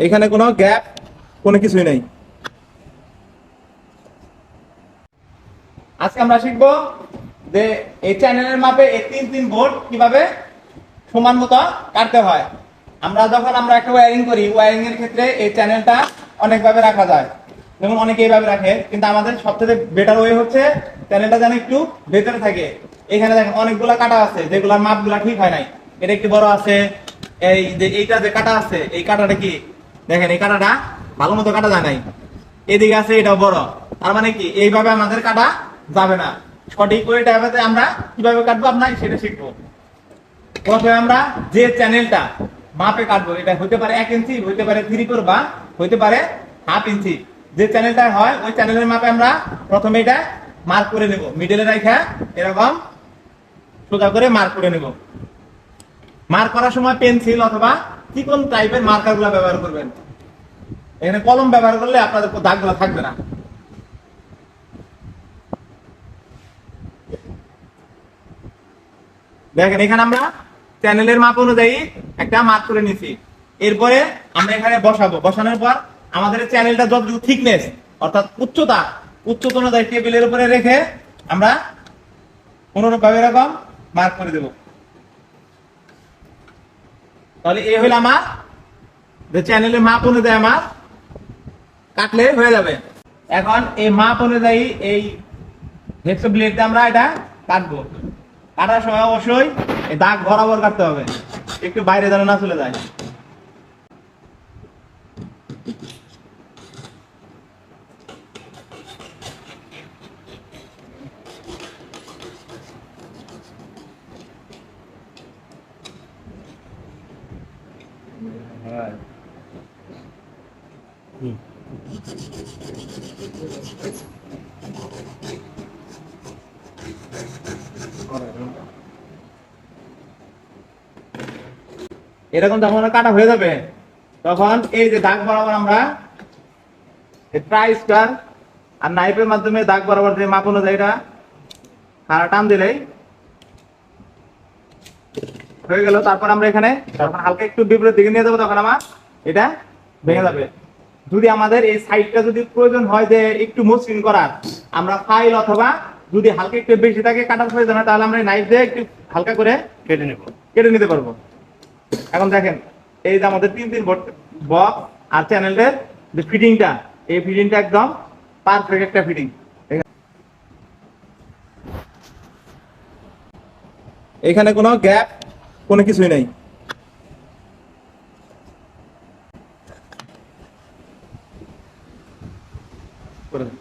এখানে কোনো গ্যাপ, কোনো কিছুই নাই। আজকে আমরা শিখবো যে এই চ্যানেলের মাপে এই 3 বোর্ড কিভাবে সমান মতো কাটতে হয়। যখন আমরা একটা ওয়্যারিং করি, ওয়্যারিং এর ক্ষেত্রে এই চ্যানেলটা অনেকভাবে রাখা যায়, যেমন অনেকে এইভাবে রাখে, কিন্তু আমাদের সবথেকে বেটার ওয়ে হচ্ছে চ্যানেলটা যেন একটু ভেতরে থাকে। এখানে দেখেন অনেকগুলা কাটা আছে, যেগুলোর মাপগুলা ঠিক হয় নাই। এটা একটু বড় আছে, এই যে এইটা যে কাটা আছে, এই কাটাটা কি দেখেন, এই কাটাটা ভালো মতো কাটা যায় নাই। এদিকে আছে এটাও বড়, তার মানে কি এইভাবে আমাদের কাটা যাবে না। সঠিক ওয়েটা আমরা কিভাবে কাটবো আপনার সেটা শিখবো। প্রথমে আমরা যে চ্যানেলটা মাপে কাটবো, এটা হতে পারে 1 ইঞ্চি, হতে পারে 3/4 বা হতে পারে হাফ ইঞ্চি। যে চ্যানেলটা হয় ওই চ্যানেলের মাপে আমরা প্রথমে এটা মার্ক করে নেব, মিডলে রাখা এরকম সোজা করে মার্ক করে নেব। মার্ক করার সময় পেন্সিল অথবা চিকন টাইপের মার্কার গুলা ব্যবহার করবেন। এখানে কলম ব্যবহার করলে আপনাদের দাগগুলো থাকবে না। দেখেন এখানে আমরা চ্যানেলের মাপ অনুযায়ী একটা মার্ক করে নিছি। এরপরে আমরা এখানে বসাবো, বসানোর পর আমাদের চ্যানেলটা যতটুকু থিকনেস অর্থাৎ উচ্চতা অনুযায়ী টেবিলের উপরে রেখে আমরা অনুরূপভাবে এরকম মার্ক করে দেব। তাহলে এই হলো আমার যে চ্যানেলের মাপ অনুযায়ী আমার কাটলে হয়ে যাবে। এখন এই মাপ অনুযায়ী এই হেক্সো ব্লেড দিয়ে আমরা এটা কাটবো। কাটার সময় অবশ্যই এই দাগ বরাবর কাটতে হবে, একটু বাইরে যেন না চলে যায়। এরকম যখন কাটা হয়ে যাবে তখন এই যে দাগ বরাবর আমরা ট্রাই স্টার আর নাইফের মাধ্যমে দাগ বরাবর যে মাপ অনুযায়ী এটা টান দিলেই হয়ে গেল। তারপর আমরা এখানে যখন হালকা একটু বিপরীত দিকে নিয়ে যাবো তখন আমার এটা ভেঙে যাবে। যদি আমাদের এই সাইডটা যদি প্রয়োজন হয় যে একটু মসৃণ করার, আমরা ফাইল অথবা যদি হালকা একটু বেশি থাকে কাটার প্রয়োজন হয়, তাহলে আমরা নাইফ দিয়ে একটু হালকা করে কেটে নিতে পারবো। এখন দেখেন এই যে আমাদের 3 বক্স আর চ্যানেলের যে ফিটিংটা, এই ফিটিংটা একদম পারফেক্ট একটা ফিটিং। এখানে কোনো গ্যাপ, কোনো কিছুই নাই। করে দেন।